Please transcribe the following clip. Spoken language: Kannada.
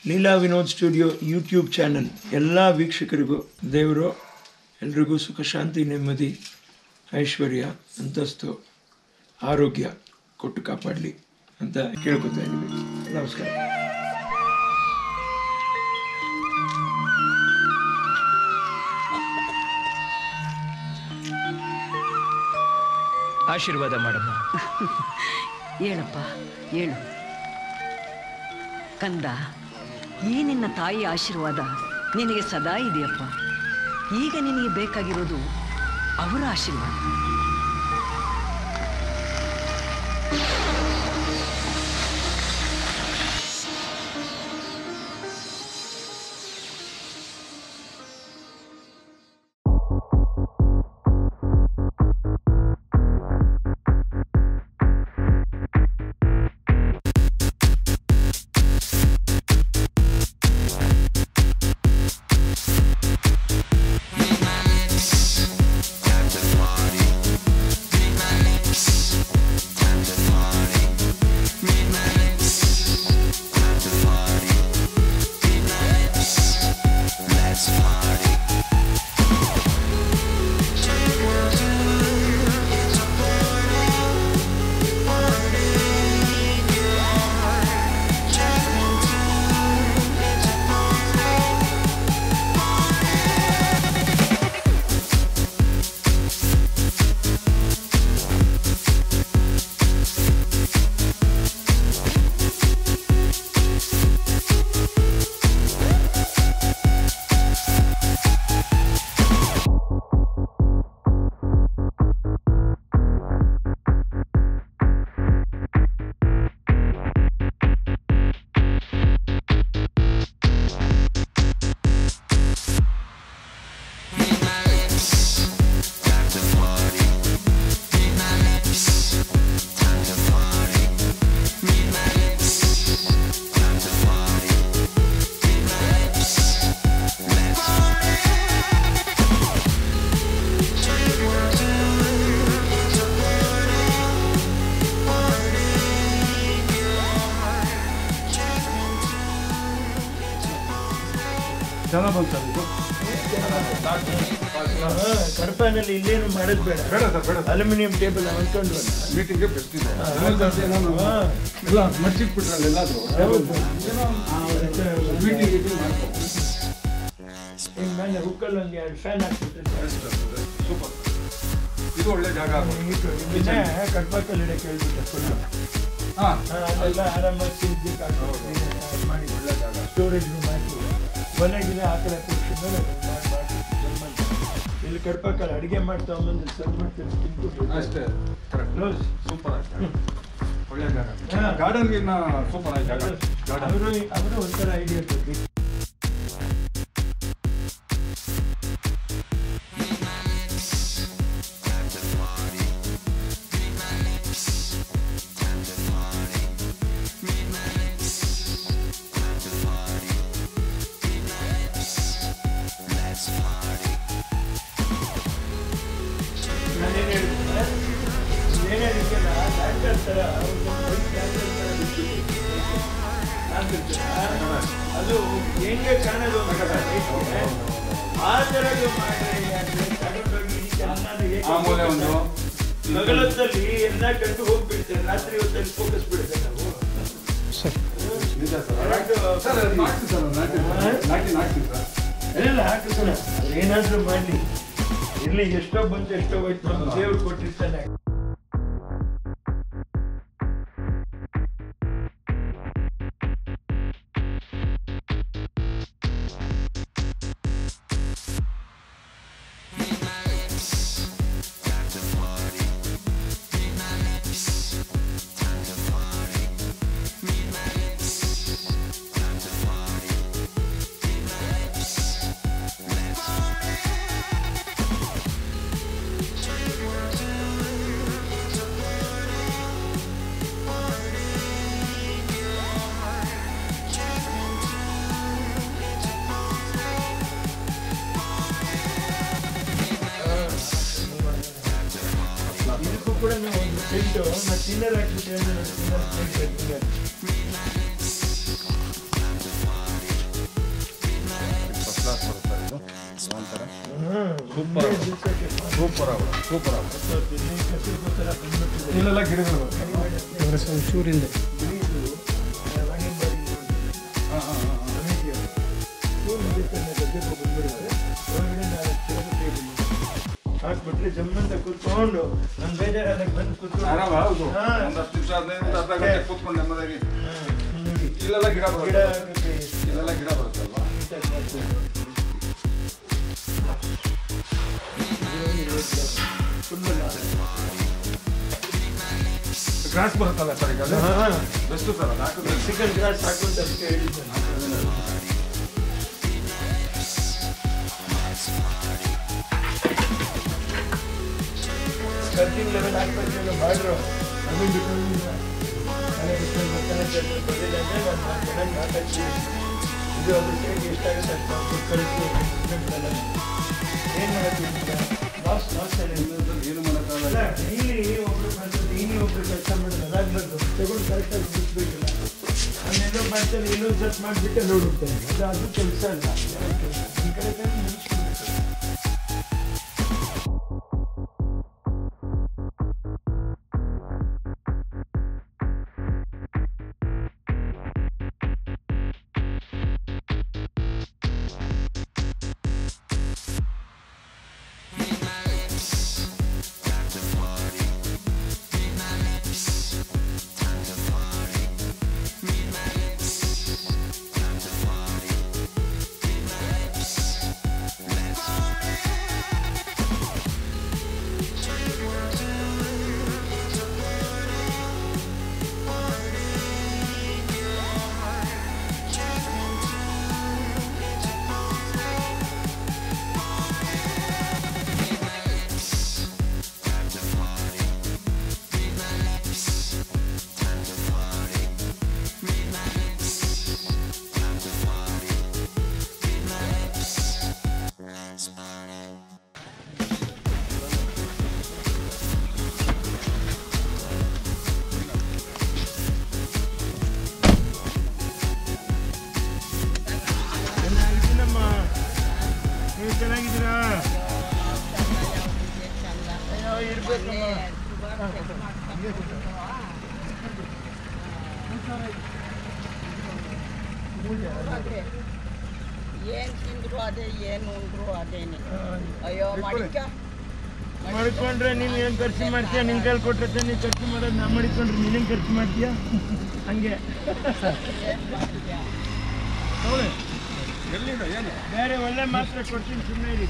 Leela Vinod studio YouTube channel ಎಲ್ಲ ವೀಕ್ಷಕರಿಗೂ ದೇವರು ಎಲ್ರಿಗೂ ಸುಖ ಶಾಂತಿ ನೆಮ್ಮದಿ ಐಶ್ವರ್ಯ ಅಂತಸ್ತು ಆರೋಗ್ಯ ಕೊಟ್ಟು ಕಾಪಾಡಲಿ ಅಂತ ಕೇಳ್ಕೊತಾ ಇದ್ದೀವಿ. ನಮಸ್ಕಾರ. ಆಶೀರ್ವಾದ ಮಾಡಮ್ಮ. ಹೇಳಪ್ಪ ಹೇಳು ಕಂದ, ಈ ನಿನ್ನ ತಾಯಿ ಆಶೀರ್ವಾದ ನಿನಗೆ ಸದಾ ಇದೆಯಪ್ಪ. ಈಗ ನಿನಗೆ ಬೇಕಾಗಿರೋದು ಅವರ ಆಶೀರ್ವಾದ. ಕಡಪಾನಲ್ಲಿ ಇಲ್ಲೇನು ಮಾಡೋದು ಬೇಡ. ಅಲ್ಯೂಮಿನಿಯಂ ಟೇಬಲ್ ಅಂದ್ಕೊಂಡು ಮೀಟಿಂಗ್ಗೆ ಬರ್ತಿದ್ದೆ ಎಲ್ಲ ಮರ್ಚಿಟ್ಬಿಟ್ರಲ್ಲ ಎಲ್ಲಾದರೂ ಮೇಲೆ ಹುಕ್ಕಲ್ಲಿ ಒಂದು 2 ಫ್ಯಾನ್ ಹಾಕ್ಬಿಟ್ರೆ ಸೂಪರ್. ಇದು ಒಳ್ಳೆ ಜಾಗ. ಕಡ್ಪಾಕಲ್ಲಿ ಇಡಕ್ಕೆ ಹೇಳ್ಬಿಟ್ಟು ಅಲ್ಲೆಲ್ಲ ಆರಾಮಾಗಿ ಮಾಡಿ ಒಳ್ಳೆ ಜಾಗ. ಸ್ಟೋರೇಜ್ ರೂಮ್ ಹಾಕಿ ಮನೆಗಿದೆ ಆ ಕಡೆ ಮೇಲೆ ಇಲ್ಲಿ ಕಡ್ಪಾಕಲ್ಲಿ ಅಡುಗೆ ಮಾಡ್ತಾ ಬಂದು ಸರ್ವ್ ಮಾಡ್ತಾರೆ ತಿನ್ಬಿಟ್ಟು ಅಷ್ಟೇ. ಕರೆಕ್ಟ್. ಸೂಪರ್ ಆಯ್ತು. ಒಳ್ಳೆ ಜಾಗ. ಗಾರ್ಡನ್ಗೆ ಇನ್ನ ಸೂಪರ್ ಆಯ್ತು ಜಾಗ. ಅವರು ಒಂಥರ ಐಡಿಯಾ ಕೊಟ್ಟು ಅದು ಹೆಂಗೆ ಕಾಣೋದು ಆ ಥರ ಮಗಳೊತ್ತಲ್ಲಿ ಎಲ್ಲ ಕಂಡು ಹೋಗ್ಬಿಡ್ತೇವೆ. ರಾತ್ರಿ ಹೊತ್ತಲ್ಲಿ ಫೋಕಸ್ ಬಿಡುತ್ತೆ ನಾವು. ಎಲ್ಲ ಹಾಕಿಸೋಣ. ಏನಾದ್ರೂ ಮಾಡಲಿ, ಇಲ್ಲಿ ಎಷ್ಟೋ ಬಂತು ಎಷ್ಟೋ ಹೋಯ್ತು, ದೇವ್ರು ಕೊಟ್ಟಿರ್ತಾನೆ. ಕೂಡ ನಾವು ಒಂದು ಪ್ರಿಂಟು ಮತ್ತು ತಿನ್ನರ್ ಹಾಕ್ಬಿಟ್ಟು ಸೂಪರ್ ಸೂಪರ್ ಆಗ ಸೂಪರ್ ಆಗ ಇಲ್ಲೆಲ್ಲ ಗಿಡಗಳು ಒಂಚೂರಿಂದ ಹಾಕ್ಬಿಟ್ರೆ ಜಮ್ಮಂತ ಕೂತ್ಕೊಂಡು ನಾನು ಬೇಜಾರಾದಾಗ ಬಂದು ಕೂತ್ಕೊಂಡು ಆರಾಮ ಹೌದು ಒಂದು 10 ನಿಮಿಷ 15 ಅರ್ಧ ಗಂಟೆ ಕೂತ್ಕೊಂಡು ನೆಮ್ಮದಾಗಿ ಇಲ್ಲೆಲ್ಲ ಗಿಡ ಬರುತ್ತೆ ಇಲ್ಲೆಲ್ಲ ಗಿಡ ಬರುತ್ತಲ್ವಾ ಗ್ರಾಸ್ ಬರುತ್ತಲ್ಲ ಸರ್ ಈಗ ಬೆಸ್ಟು ಸರ್ ಅದು ಹಾಕಿದ್ರೆ ಮೆಕ್ಸಿಕನ್ ಗ್ರಾಸ್ ಹಾಕುವಂತ ಅದಕ್ಕೆ ಹೇಳಿದ್ದೆ ಕರ್ಟಿಂಗ್ ಲೆವೆಲ್ ಹಾಕ್ಬೇಕು ಮಾಡ್ರು ಅದನ್ನು ಇದು ಅದು ಸೇರಿ ಎಷ್ಟಾಗುತ್ತೆ ಅಂತ ಕಳಿಸಿ ಏನು ಮಾಡೋದು ಲಾಸ್ ಏನು ಮಾಡೋಕ್ಕಾಗಲ್ಲ ಡೈಲಿ ಒಬ್ರು ಬಂದು ಡೈಲಿ ಒಬ್ರು ಕೆಲಸ ಮಾಡೋದು ಅದಾಗಬಾರ್ದು ತಗೊಂಡು ಕರೆಕ್ಟಾಗಿ ಬಿಡಿಸ್ಬೇಕಿಲ್ಲ ನಾನೆಲ್ಲೋ ಮಾಡ್ತೇನೆ ಇನ್ನೊಂದು ಸರ್ಚ್ ಮಾಡಿಬಿಟ್ಟೆ ನೋಡುತ್ತೇನೆ ಅದು ಕೆಲಸ ಅಲ್ಲ ಈ ಕಡೆ ಮುಗಿಸ್ಬಿಡ್ಬೇಕು ಚೆನ್ನಾಗಿದ್ದೀರಾ ಏನ್ ತಿಂದ್ರು ಅದೇ ಏನು ಉಂಡ್ರು ಅದೇನೆ ಅಯ್ಯೋ ಮಾಡ್ಕೊಂಡ್ರೆ ನೀನು ಏನು ಖರ್ಚು ಮಾಡ್ತೀಯ ನಿನ್ ಕೈಲಿ ಕೊಟ್ಟರೆ ನೀನು ಖರ್ಚು ಮಾಡೋದು ನಾ ಮಾಡಿಕೊಂಡ್ರೆ ನೀನೇನು ಖರ್ಚು ಮಾಡ್ತೀಯ ಹಂಗೆ ಎಲ್ಲಿಂದ ಏನು ಬೇರೆ ಒಳ್ಳೆ ಮಾತ್ರ ಕೊಡ್ತೀನಿ ಸುಮ್ಮನೆ ಇರಿ